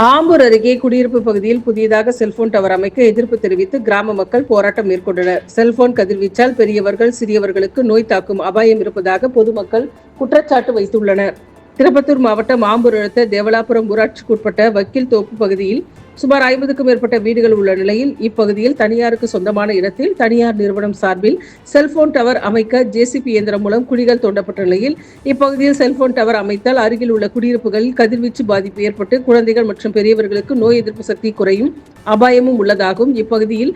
ஆம்பூர் அருகே குடியிருப்பு பகுதியில் புதியதாக செல்போன் டவர் அமைக்க எதிர்ப்பு தெரிவித்து கிராம மக்கள் போராட்டம் மேற்கொண்டனர். செல்போன் கதிர்வீச்சால் பெரியவர்கள் சிறியவர்களுக்கு நோய் தாக்கும் அபாயம் இருப்பதாக பொதுமக்கள் குற்றச்சாட்டு வைத்துள்ளனர். திருப்பத்தூர் மாவட்டம் ஆம்பூர் அடுத்த தேவலாபுரம் ஊராட்சிக்குட்பட்ட வக்கீல் தோப்பு பகுதியில் சுமார் 50க்கும் மேற்பட்ட வீடுகள் உள்ள நிலையில் இப்பகுதியில் தனியாருக்கு சொந்தமான இடத்தில் தனியார் நிறுவனம் சார்பில் செல்போன் டவர் அமைக்க ஜேசிபி இயந்திரம் மூலம் குழிகள் தோண்டப்பட்ட நிலையில் இப்பகுதியில் செல்போன் டவர் அமைத்தால் அருகில் உள்ள குடியிருப்புகளில் கதிர்வீச்சு பாதிப்பு ஏற்பட்டு குழந்தைகள் மற்றும் பெரியவர்களுக்கு நோய் எதிர்ப்பு சக்தி குறையும் அபாயமும் உள்ளதாகவும் இப்பகுதியில்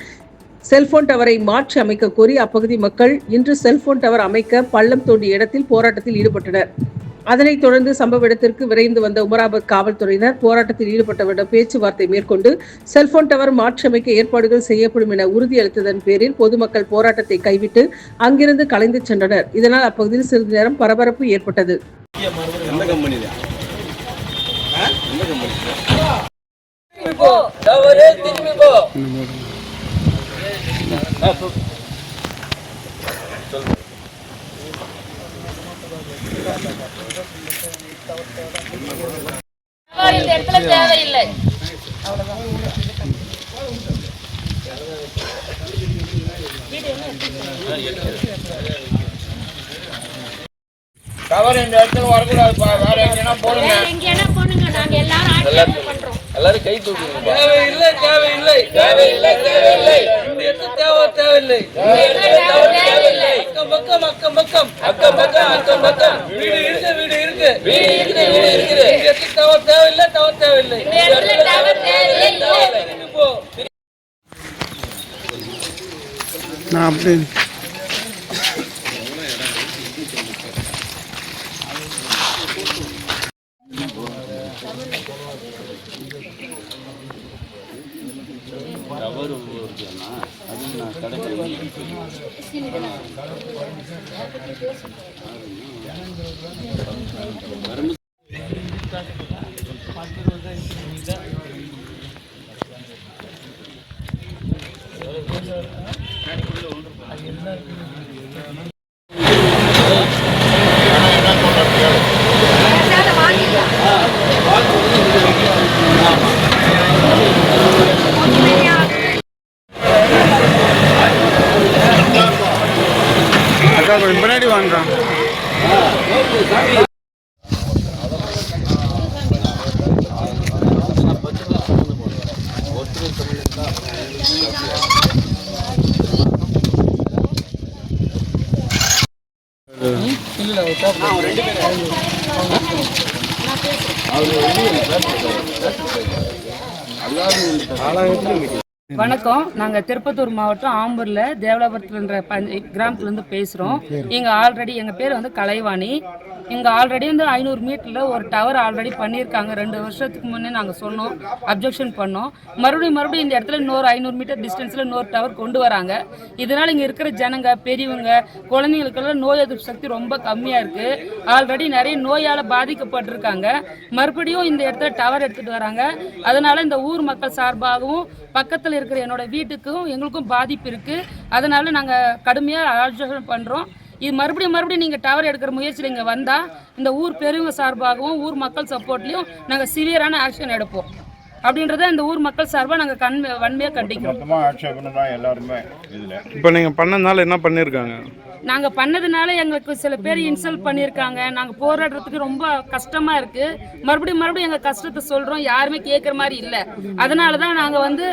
செல்போன் டவரை மாற்றி அமைக்க கோரி அப்பகுதி மக்கள் இன்று செல்போன் டவர் அமைக்க பள்ளம் தோண்டிய இடத்தில் போராட்டத்தில் ஈடுபட்டனர். அதனைத் தொடர்ந்து சம்பவ இடத்திற்கு விரைந்து வந்த உமராபாத் காவல்துறையினர் போராட்டத்தில் ஈடுபட்டவரிடம் பேச்சுவார்த்தை மேற்கொண்டு செல்போன் டவர் மாற்றியமைக்க ஏற்பாடுகள் செய்யப்படும் என உறுதியளித்ததன் பேரில் பொதுமக்கள் போராட்டத்தை கைவிட்டு அங்கிருந்து கலைந்து சென்றனர். இதனால் அப்பகுதியில் சிறிது நேரம் பரபரப்பு ஏற்பட்டது. இந்த இடத்துல தேவையில்லை. டவர் இந்த இடத்துல வரக்கூடாதுப்பா. வேற எங்கேனா போடுங்க. எங்கேனா போடுங்க. நாங்க எல்லாரும் பண்றோம். எல்லாரும் கை தூக்குங்க. தேவையில்லை தேவையில்லை தேவையில்லை தேவையில்லை. இந்த இடத்துல தேவையில்லை. தேவையில்லை. அக்கம் பக்கம் அக்கம் பக்கம் அக்கம் பக்கம் அக்கம் பக்கம் வீடு இருக்கு வீடு இருக்கு வீடு இருக்கு வீடு இருக்குது. இந்த இடத்துல டவர் தேவையில்லை டவர் தேவையில்லை. இந்த இடத்துல டவர் தேவையில்லை. போ நான் அப்படி டவர் இருக்குன்னா அது நான் கடைக்கு முன்னாடி வாங்குறான். வணக்கம். நாங்கள் திருப்பத்தூர் மாவட்டம் ஆம்பூரில் தேவலாபுரத்துன்ற கிராமத்துலேருந்து பேசுகிறோம். இங்கே ஆல்ரெடி எங்கள் பேர் வந்து கலைவாணி. இங்கே ஆல்ரெடி வந்து 500 மீட்டரில் ஒரு டவர் ஆல்ரெடி பண்ணியிருக்காங்க. 2 வருஷத்துக்கு முன்னே நாங்கள் சொன்னோம், அப்ஜெக்ஷன் பண்ணோம். மறுபடியும் இந்த இடத்துல இன்னொரு 500 மீட்டர் டிஸ்டன்ஸில் இன்னொரு டவர் கொண்டு வராங்க. இதனால் இங்கே இருக்கிற ஜனங்க, பெரியவங்க, குழந்தைங்களுக்கெல்லாம் நோய் எதிர்ப்பு சக்தி ரொம்ப கம்மியாக இருக்குது. ஆல்ரெடி நிறைய நோயால் பாதிக்கப்பட்டிருக்காங்க. மறுபடியும் இந்த இடத்துல டவர் எடுத்துகிட்டு வராங்க. அதனால் இந்த ஊர் மக்கள் சார்பாகவும் பக்கத்தில் இருக்கிற என்னோட வீட்டுக்கும் எங்களுக்கும் பாதிப்பு இருக்குது. அதனால் நாங்கள் கடுமையாக ஆலோசனை பண்ணுறோம். இது மறுபடியும் நீங்கள் டவர் எடுக்கிற முயற்சியில் இங்கே வந்தால் இந்த ஊர் பெரியவங்க சார்பாகவும் ஊர் மக்கள் சப்போர்ட்லேயும் நாங்கள் சிவியரான ஆக்ஷன் எடுப்போம். அப்படின்றத இந்த ஊர் மக்கள் சார்பாக நாங்கள் வன்மையாக கண்டிக்கிறோம். இப்போ நீங்கள் பண்ணதுனால என்ன பண்ணியிருக்காங்க? நாங்கள் பண்ணதுனால எங்களுக்கு சில பேர் இன்சல்ட் பண்ணியிருக்காங்க. நாங்கள் போராடுறதுக்கு ரொம்ப கஷ்டமாக இருக்குது. மறுபடியும் எங்கள் கஷ்டத்தை சொல்கிறோம். யாருமே கேட்குற மாதிரி இல்லை. அதனால தான் நாங்கள் வந்து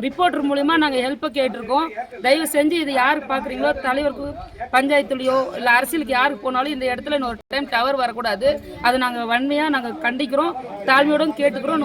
ரிப்போர்ட்டர் மூலிமா நாங்கள் ஹெல்ப்பை கேட்டிருக்கோம். தயவு செஞ்சு இது யாருக்கு பார்க்குறீங்களோ, தலைவருக்கு, பஞ்சாயத்துலையோ இல்லை அரசியலுக்கு யாருக்கு போனாலும் இந்த இடத்துல இன்னொரு டைம் டவர் வரக்கூடாது. அதை நாங்கள் வன்மையாக கண்டிக்கிறோம். தாழ்மையோடும் கேட்டுக்கிறோம்.